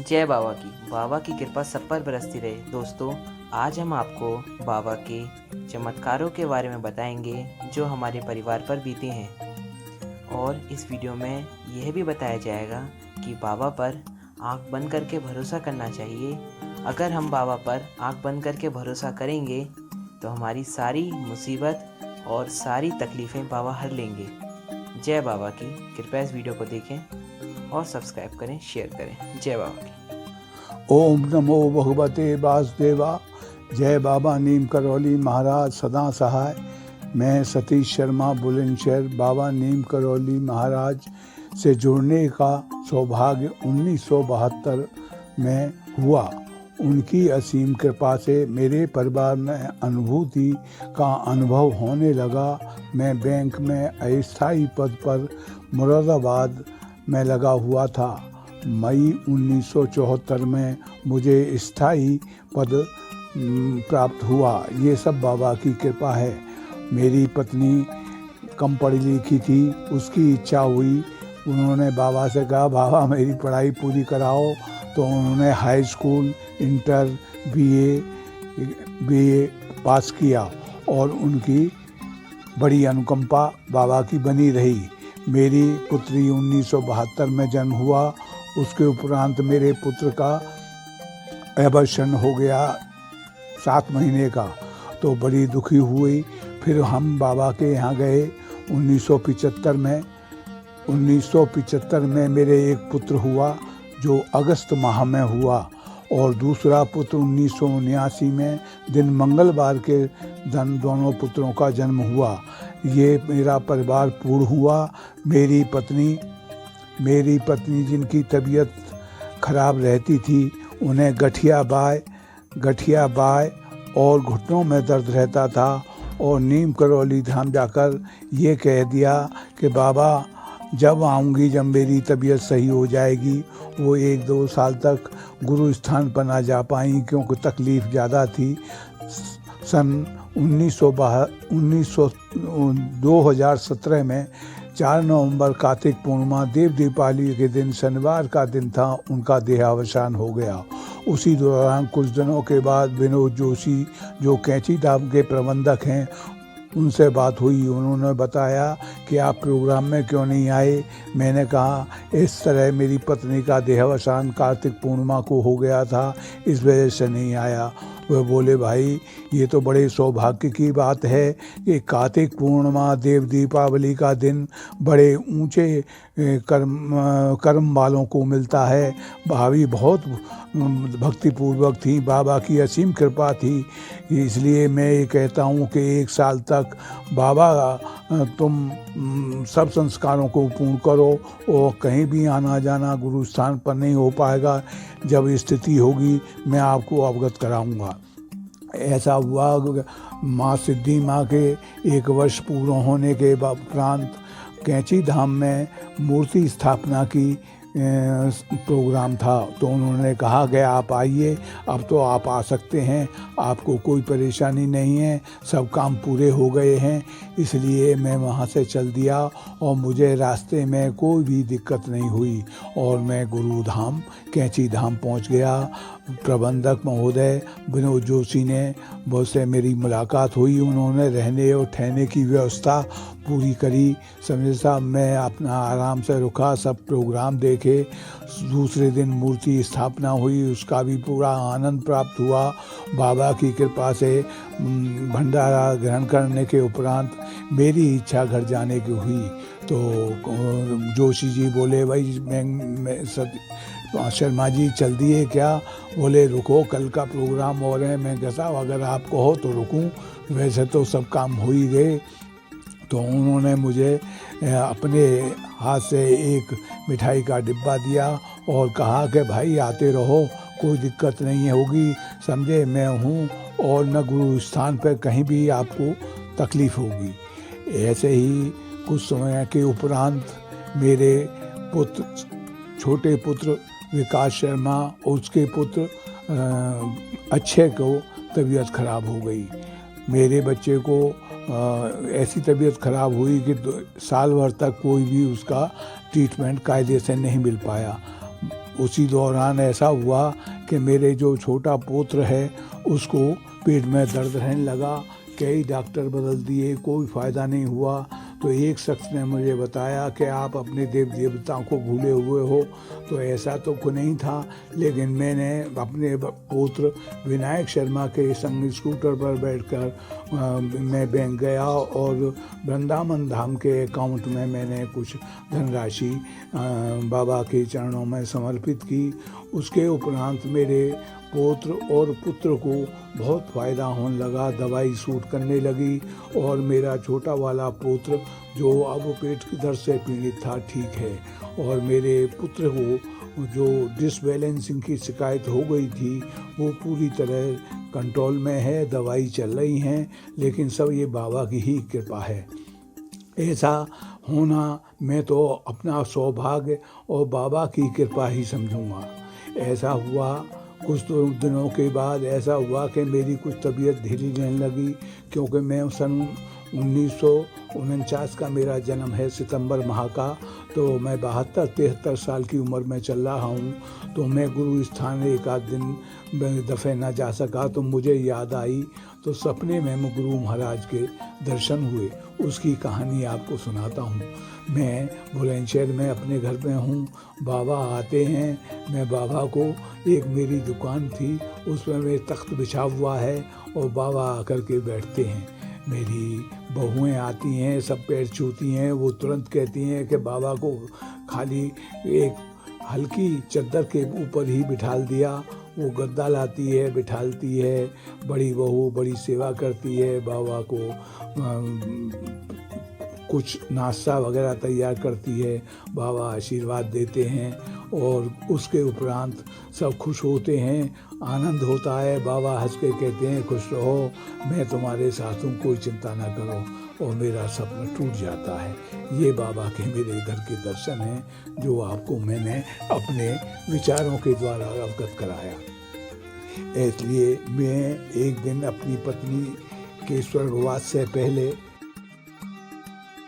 जय बाबा की कृपा सब पर बरसती रहे। दोस्तों, आज हम आपको बाबा के चमत्कारों के बारे में बताएंगे जो हमारे परिवार पर बीते हैं। और इस वीडियो में यह भी बताया जाएगा कि बाबा पर आंख बंद करके भरोसा करना चाहिए। अगर हम बाबा पर आंख बंद करके भरोसा करेंगे तो हमारी सारी मुसीबत और सारी तकलीफ़ें बाबा हर लेंगे। जय बाबा की। कृपया इस वीडियो को देखें और सब्सक्राइब करें, शेयर करें। जय बाबा की। ओम नमो भगवते वासुदेवा। जय बाबा नीम करौली महाराज सदा सहाय। मैं सतीश शर्मा बुलंदशहर बाबा नीम करौली महाराज से जुड़ने का सौभाग्य 1972 में हुआ। उनकी असीम कृपा से मेरे परिवार में अनुभूति का अनुभव होने लगा। मैं बैंक में अस्थायी पद पर मुरादाबाद में लगा हुआ था। मई 1974 में मुझे स्थायी पद प्राप्त हुआ। ये सब बाबा की कृपा है। मेरी पत्नी कम पढ़ी लिखी थी, उसकी इच्छा हुई। उन्होंने बाबा से कहा, बाबा मेरी पढ़ाई पूरी कराओ। तो उन्होंने हाई स्कूल, इंटर, बीए पास किया और उनकी बड़ी अनुकंपा बाबा की बनी रही। मेरी पुत्री 1972 में जन्म हुआ। उसके उपरांत मेरे पुत्र का एबॉर्शन हो गया 7 महीने का, तो बड़ी दुखी हुई। फिर हम बाबा के यहाँ गए 1975 में। 1975 में मेरे एक पुत्र हुआ जो अगस्त माह में हुआ और दूसरा पुत्र 1979 में दिन मंगलवार के दिन दोनों पुत्रों का जन्म हुआ। ये मेरा परिवार पूर्ण हुआ। मेरी पत्नी जिनकी तबीयत खराब रहती थी, उन्हें गठिया बाय और घुटनों में दर्द रहता था और नीम करौली धाम जाकर ये कह दिया कि बाबा जब आऊँगी, जब मेरी तबीयत सही हो जाएगी। वो 1-2 साल तक गुरु स्थान पर ना जा पाई क्योंकि तकलीफ़ ज़्यादा थी। सन 2017 में 4 नवंबर कार्तिक पूर्णिमा देव दीपावली के दिन, शनिवार का दिन था, उनका देहावसान हो गया। उसी दौरान कुछ दिनों के बाद विनोद जोशी जो कैंची धाम के प्रबंधक हैं, उनसे बात हुई। उन्होंने बताया कि आप प्रोग्राम में क्यों नहीं आए। मैंने कहा इस तरह मेरी पत्नी का देहावसान कार्तिक पूर्णिमा को हो गया था, इस वजह से नहीं आया। वह बोले, भाई ये तो बड़े सौभाग्य की बात है कि कार्तिक पूर्णिमा देव दीपावली का दिन बड़े ऊंचे कर्म वालों को मिलता है। भाभी बहुत भक्तिपूर्वक थी, बाबा की असीम कृपा थी। इसलिए मैं ये कहता हूँ कि 1 साल तक बाबा तुम सब संस्कारों को पूर्ण करो और कहीं भी आना जाना गुरु स्थान पर नहीं हो पाएगा। जब स्थिति होगी मैं आपको अवगत कराऊंगा। ऐसा हुआ। माँ सिद्धि माँ के 1 वर्ष पूर्ण होने के उपरांत कैंची धाम में मूर्ति स्थापना की प्रोग्राम था। तो उन्होंने कहा कि आप आइए, अब तो आप आ सकते हैं, आपको कोई परेशानी नहीं है, सब काम पूरे हो गए हैं। इसलिए मैं वहाँ से चल दिया और मुझे रास्ते में कोई भी दिक्कत नहीं हुई और मैं गुरुधाम कैंची धाम पहुँच गया। प्रबंधक महोदय विनोद जोशी ने से मेरी मुलाकात हुई। उन्होंने रहने और ठहरने की व्यवस्था पूरी करी। समझे साहब, मैं अपना आराम से रुका, सब प्रोग्राम देखे। दूसरे दिन मूर्ति स्थापना हुई, उसका भी पूरा आनंद प्राप्त हुआ। बाबा की कृपा से भंडारा ग्रहण करने के उपरांत मेरी इच्छा घर जाने की हुई। तो जोशी जी बोले, भाई मैं शर्मा जी चल दिए क्या? बोले रुको, कल का प्रोग्राम और है। मैं कहा साहब अगर आप कहो तो रुकूं, वैसे तो सब काम हो ही गए। तो उन्होंने मुझे अपने हाथ से एक मिठाई का डिब्बा दिया और कहा कि भाई आते रहो, कोई दिक्कत नहीं होगी, समझे, मैं हूँ और न गुरु स्थान पर कहीं भी आपको तकलीफ़ होगी। ऐसे ही कुछ समय के उपरांत मेरे छोटे पुत्र विकास शर्मा और उसके पुत्र अक्षय को तबीयत खराब हो गई। मेरे बच्चे को ऐसी तबीयत खराब हुई कि साल भर तक कोई भी उसका ट्रीटमेंट कायदे से नहीं मिल पाया। उसी दौरान ऐसा हुआ कि मेरे जो छोटा पुत्र है उसको पेट में दर्द रहने लगा। कई डॉक्टर बदल दिए, कोई फ़ायदा नहीं हुआ। तो एक शख्स ने मुझे बताया कि आप अपने देव देवताओं को भूले हुए हो। तो ऐसा तो कुछ नहीं था, लेकिन मैंने अपने पुत्र विनायक शर्मा के संग स्कूटर पर बैठकर मैं बैंक गया और वृंदावन धाम के अकाउंट में मैंने कुछ धनराशि बाबा के चरणों में समर्पित की। उसके उपरांत मेरे पुत्र और पुत्र को बहुत फ़ायदा होने लगा, दवाई सूट करने लगी और मेरा छोटा वाला पुत्र जो अब पेट की दर्द से पीड़ित था ठीक है। और मेरे पुत्र को जो डिसबैलेंसिंग की शिकायत हो गई थी वो पूरी तरह कंट्रोल में है, दवाई चल रही हैं, लेकिन सब ये बाबा की ही कृपा है। ऐसा होना मैं तो अपना सौभाग्य और बाबा की कृपा ही समझूंगा। ऐसा हुआ कुछ दिनों के बाद ऐसा हुआ कि मेरी कुछ तबीयत ढीली रहने लगी, क्योंकि मैं सन 1949 का मेरा जन्म है, सितंबर माह का। तो मैं 72-73 साल की उम्र में चल रहा हूँ। तो मैं गुरु स्थान एक आध दिन दफ़े ना जा सका, तो मुझे याद आई। तो सपने में गुरु महाराज के दर्शन हुए। उसकी कहानी आपको सुनाता हूँ। मैं बुलंदशहर में अपने घर में हूँ, बाबा आते हैं। मैं बाबा को, एक मेरी दुकान थी उसमें मेरे तख्त बिछा हुआ है और बाबा आकर के बैठते हैं। मेरी बहुएं आती हैं, सब पैर छूती हैं। वो तुरंत कहती हैं कि बाबा को खाली एक हल्की चद्दर के ऊपर ही बिठाल दिया। वो गद्दा लाती है, बिठालती है। बड़ी बहू बड़ी सेवा करती है, बाबा को कुछ नाश्ता वगैरह तैयार करती है। बाबा आशीर्वाद देते हैं और उसके उपरांत सब खुश होते हैं, आनंद होता है। बाबा हंस के कहते हैं खुश रहो, मैं तुम्हारे साथ हूँ, कोई चिंता ना करो। और मेरा सपना टूट जाता है। ये बाबा के मेरे इधर के दर्शन हैं जो आपको मैंने अपने विचारों के द्वारा अवगत कराया। इसलिए मैं एक दिन अपनी पत्नी के स्वर्गवास से पहले